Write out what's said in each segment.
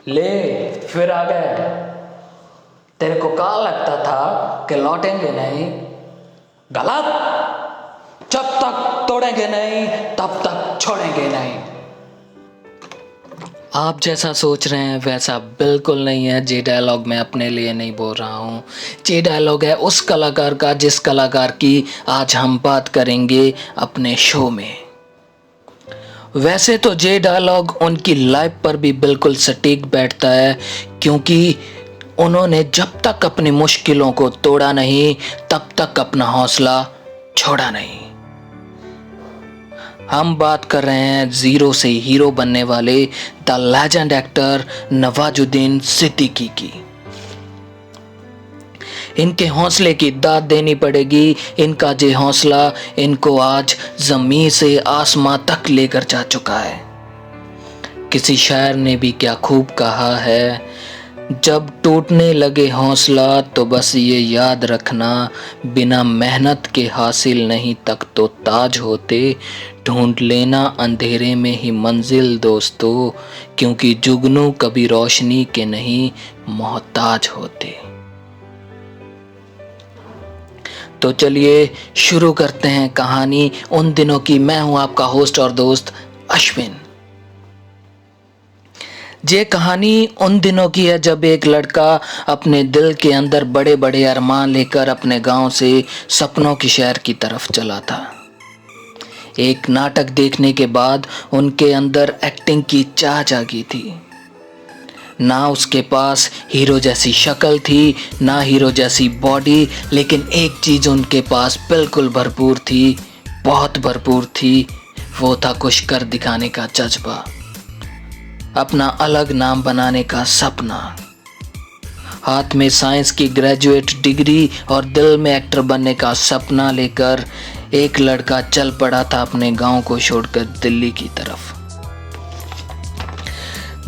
ले फिर आ गए। तेरे को क्या लगता था कि लौटेंगे नहीं? गलत। जब तक तोड़ेंगे नहीं तब तक छोड़ेंगे नहीं। आप जैसा सोच रहे हैं वैसा बिल्कुल नहीं है। ये डायलॉग मैं अपने लिए नहीं बोल रहा हूँ। ये डायलॉग है उस कलाकार का जिस कलाकार की आज हम बात करेंगे अपने शो में। वैसे तो ये डायलॉग उनकी लाइफ पर भी बिल्कुल सटीक बैठता है, क्योंकि उन्होंने जब तक अपनी मुश्किलों को तोड़ा नहीं तब तक अपना हौसला छोड़ा नहीं। हम बात कर रहे हैं जीरो से हीरो बनने वाले the legend actor Nawazuddin Siddiqui की। इनके हौसले की दाद देनी पड़ेगी। इनका ये हौसला इनको आज जमीन से आसमां तक लेकर जा चुका है। किसी शायर ने भी क्या खूब कहा है, जब टूटने लगे हौसला तो बस ये याद रखना, बिना मेहनत के हासिल नहीं तक तो ताज होते, ढूंढ लेना अंधेरे में ही मंजिल दोस्तों, क्योंकि जुगनू कभी रोशनी के नहीं मोहताज होते। तो चलिए शुरू करते हैं कहानी उन दिनों की। मैं हूं आपका होस्ट और दोस्त अश्विन। ये कहानी उन दिनों की है जब एक लड़का अपने दिल के अंदर बड़े बड़े अरमान लेकर अपने गांव से सपनों की शहर की तरफ चला था। एक नाटक देखने के बाद उनके अंदर एक्टिंग की चाह जागी थी। ना उसके पास हीरो जैसी शक्ल थी, ना हीरो जैसी बॉडी, लेकिन एक चीज उनके पास बिल्कुल भरपूर थी, बहुत भरपूर थी। वो था कुछ कर दिखाने का जज्बा, अपना अलग नाम बनाने का सपना। हाथ में साइंस की ग्रेजुएट डिग्री और दिल में एक्टर बनने का सपना लेकर एक लड़का चल पड़ा था अपने गांव को छोड़कर दिल्ली की तरफ।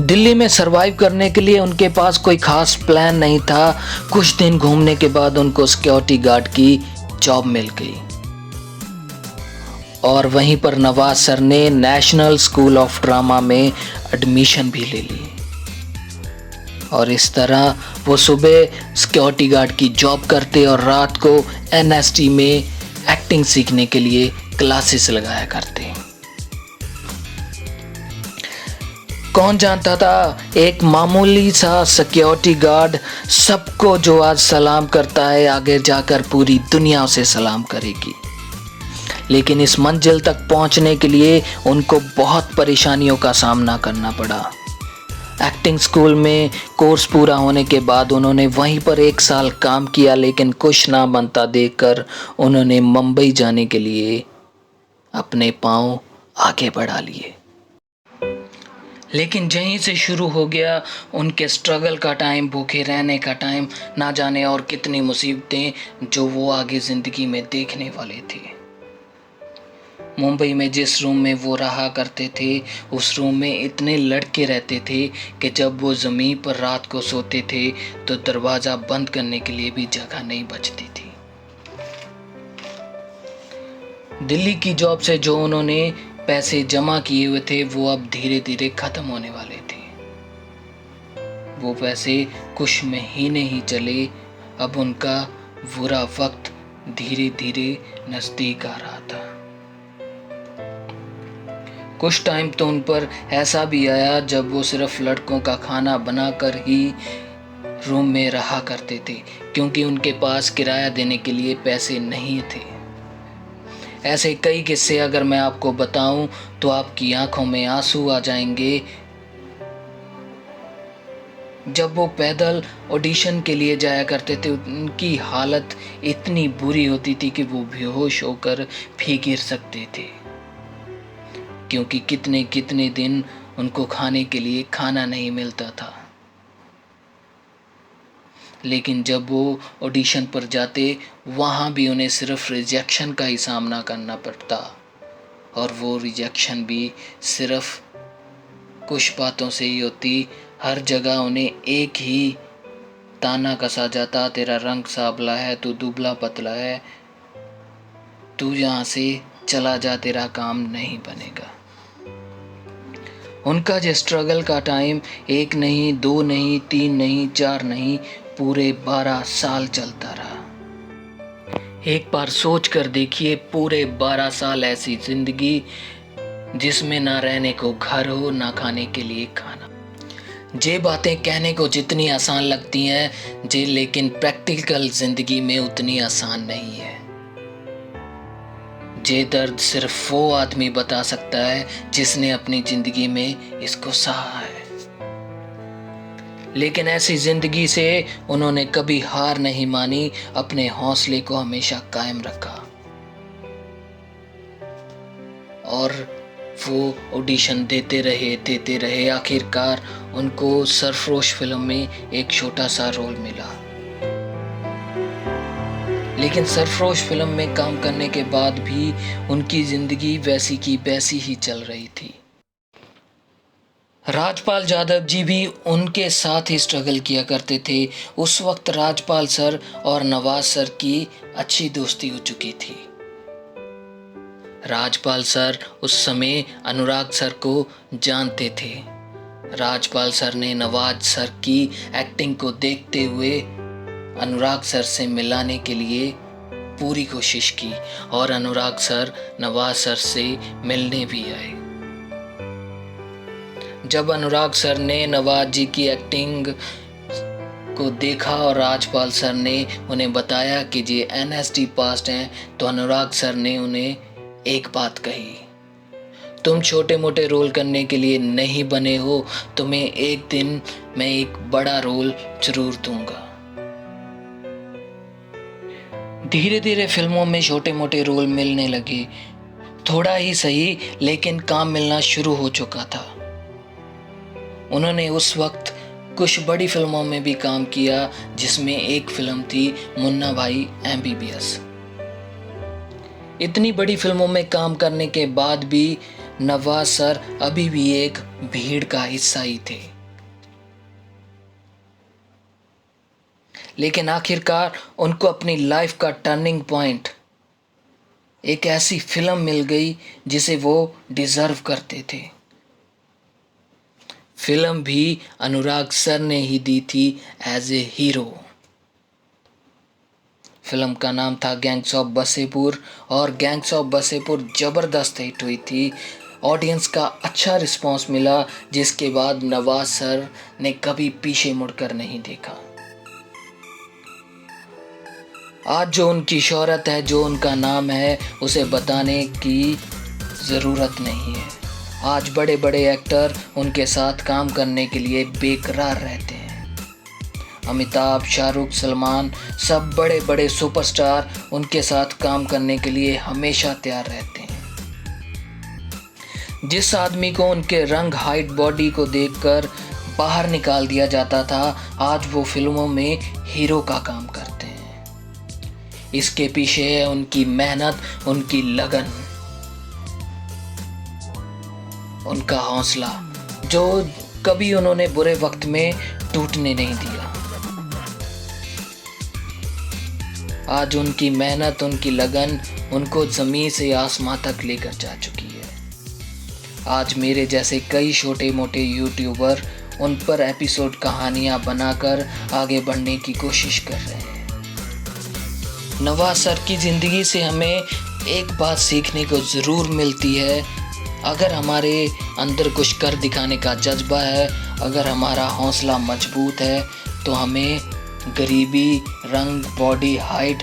दिल्ली में सरवाइव करने के लिए उनके पास कोई खास प्लान नहीं था। कुछ दिन घूमने के बाद उनको सिक्योरिटी गार्ड की जॉब मिल गई और वहीं पर नवाज सर ने नेशनल स्कूल ऑफ ड्रामा में एडमिशन भी ले ली। और इस तरह वो सुबह सिक्योरिटी गार्ड की जॉब करते और रात को एनएसटी में एक्टिंग सीखने के लिए क्लासेस लगाया करते। कौन जानता था एक मामूली सा सिक्योरिटी गार्ड सबको जो आज सलाम करता है आगे जाकर पूरी दुनिया उसे सलाम करेगी। लेकिन इस मंजिल तक पहुंचने के लिए उनको बहुत परेशानियों का सामना करना पड़ा। एक्टिंग स्कूल में कोर्स पूरा होने के बाद उन्होंने वहीं पर 1 साल काम किया, लेकिन कुछ ना बनता देखकर उन्होंने मुंबई जाने के लिए अपने पांव आगे बढ़ा लिए। लेकिन यहीं से शुरू हो गया उनके स्ट्रगल का टाइम, भूखे रहने का टाइम, ना जाने और कितनी मुसीबतें जो वो आगे ज़िंदगी में देखने वाले थे। मुंबई में जिस रूम में वो रहा करते थे उस रूम में इतने लड़के रहते थे कि जब वो ज़मीन पर रात को सोते थे तो दरवाज़ा बंद करने के लिए भी जगह नहीं बचती थी। दिल्ली की जॉब से जो उन्होंने पैसे जमा किए हुए थे वो अब धीरे धीरे खत्म होने वाले थे। वो पैसे कुछ महीने ही चले, अब उनका बुरा वक्त धीरे धीरे नजदीक आ रहा था। कुछ टाइम तो उन पर ऐसा भी आया जब वो सिर्फ लड़कों का खाना बनाकर ही रूम में रहा करते थे, क्योंकि उनके पास किराया देने के लिए पैसे नहीं थे। ऐसे कई किस्से अगर मैं आपको बताऊं तो आपकी आंखों में आंसू आ जाएंगे। जब वो पैदल ऑडिशन के लिए जाया करते थे उनकी हालत इतनी बुरी होती थी कि वो बेहोश होकर भी गिर सकते थे, क्योंकि कितने कितने दिन उनको खाने के लिए खाना नहीं मिलता था। लेकिन जब वो ऑडिशन पर जाते वहाँ भी उन्हें सिर्फ रिजेक्शन का ही सामना करना पड़ता, और वो रिजेक्शन भी सिर्फ कुछ बातों से ही होती। हर जगह उन्हें एक ही ताना कसा जाता, तेरा रंग सांवला है, तू दुबला पतला है, तू यहाँ से चला जा, तेरा काम नहीं बनेगा। उनका जो स्ट्रगल का टाइम 1 नहीं, 2 नहीं, 3 नहीं, 4 नहीं, पूरे 12 साल चलता रहा। एक बार सोच कर देखिए, पूरे 12 साल ऐसी जिंदगी जिसमें ना रहने को घर हो, ना खाने के लिए खाना। जे बातें कहने को जितनी आसान लगती हैं जे, लेकिन प्रैक्टिकल जिंदगी में उतनी आसान नहीं है। जे दर्द सिर्फ वो आदमी बता सकता है जिसने अपनी जिंदगी में इसको सहा है। लेकिन ऐसी जिंदगी से उन्होंने कभी हार नहीं मानी, अपने हौसले को हमेशा कायम रखा और वो ऑडिशन देते रहे। आखिरकार उनको सरफरोश फिल्म में एक छोटा सा रोल मिला। लेकिन सरफरोश फिल्म में काम करने के बाद भी उनकी जिंदगी वैसी की वैसी ही चल रही थी। राजपाल यादव जी भी उनके साथ ही स्ट्रगल किया करते थे। उस वक्त राजपाल सर और नवाज सर की अच्छी दोस्ती हो चुकी थी। राजपाल सर उस समय अनुराग सर को जानते थे। राजपाल सर ने नवाज सर की एक्टिंग को देखते हुए अनुराग सर से मिलाने के लिए पूरी कोशिश की और अनुराग सर नवाज सर से मिलने भी आए। जब अनुराग सर ने नवाज जी की एक्टिंग को देखा और राजपाल सर ने उन्हें बताया कि ये NSD पास्ट हैं, तो अनुराग सर ने उन्हें एक बात कही, तुम छोटे मोटे रोल करने के लिए नहीं बने हो, तुम्हें एक दिन मैं एक बड़ा रोल जरूर दूंगा। धीरे धीरे फिल्मों में छोटे मोटे रोल मिलने लगे, थोड़ा ही सही लेकिन काम मिलना शुरू हो चुका था। उन्होंने उस वक्त कुछ बड़ी फिल्मों में भी काम किया, जिसमें एक फिल्म थी मुन्ना भाई MBBS। इतनी बड़ी फिल्मों में काम करने के बाद भी नवाज सर अभी भी एक भीड़ का हिस्सा ही थे। लेकिन आखिरकार उनको अपनी लाइफ का टर्निंग पॉइंट एक ऐसी फिल्म मिल गई जिसे वो डिजर्व करते थे। फिल्म भी अनुराग सर ने ही दी थी एज ए हीरो। फिल्म का नाम था गैंग्स ऑफ वसेपुर और गैंग्स ऑफ वसेपुर ज़बरदस्त हिट हुई थी। ऑडियंस का अच्छा रिस्पांस मिला, जिसके बाद नवाज सर ने कभी पीछे मुड़कर नहीं देखा। आज जो उनकी शोहरत है, जो उनका नाम है, उसे बताने की ज़रूरत नहीं है। आज बड़े बड़े एक्टर उनके साथ काम करने के लिए बेकरार रहते हैं। अमिताभ, शाहरुख, सलमान, सब बड़े बड़े सुपरस्टार उनके साथ काम करने के लिए हमेशा तैयार रहते हैं। जिस आदमी को उनके रंग, हाइट, बॉडी को देखकर बाहर निकाल दिया जाता था, आज वो फिल्मों में हीरो का काम करते हैं। इसके पीछे है उनकी मेहनत, उनकी लगन, उनका हौसला, जो कभी उन्होंने बुरे वक्त में टूटने नहीं दिया। आज उनकी मेहनत, उनकी लगन उनको ज़मीन से आसमां तक लेकर जा चुकी है। आज मेरे जैसे कई छोटे मोटे यूट्यूबर उन पर एपिसोड कहानियां बनाकर आगे बढ़ने की कोशिश कर रहे हैं। नवाज सर की ज़िंदगी से हमें एक बात सीखने को ज़रूर मिलती है, अगर हमारे अंदर कुछ कर दिखाने का जज्बा है, अगर हमारा हौसला मजबूत है, तो हमें गरीबी, रंग, बॉडी, हाइट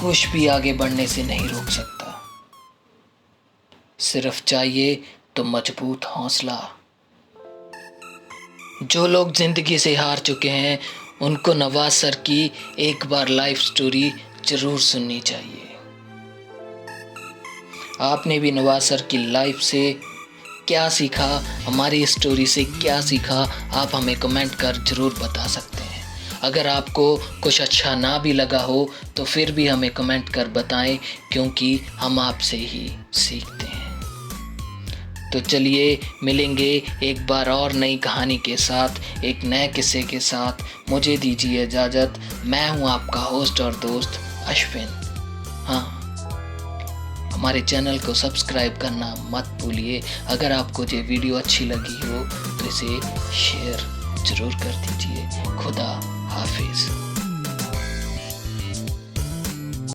कुछ भी आगे बढ़ने से नहीं रोक सकता। सिर्फ चाहिए तो मजबूत हौसला। जो लोग जिंदगी से हार चुके हैं, उनको नवाज सर की एक बार लाइफ स्टोरी जरूर सुननी चाहिए। आपने भी नवाज सर की लाइफ से क्या सीखा, हमारी स्टोरी से क्या सीखा, आप हमें कमेंट कर जरूर बता सकते हैं। अगर आपको कुछ अच्छा ना भी लगा हो तो फिर भी हमें कमेंट कर बताएं, क्योंकि हम आपसे ही सीखते हैं। तो चलिए मिलेंगे एक बार और नई कहानी के साथ, एक नए किस्से के साथ। मुझे दीजिए इजाज़त। मैं हूँ आपका होस्ट और दोस्त अश्विन। हाँ, हमारे चैनल को सब्सक्राइब करना मत भूलिए। अगर आपको ये वीडियो अच्छी लगी हो तो इसे शेयर ज़रूर कर दीजिए। खुदा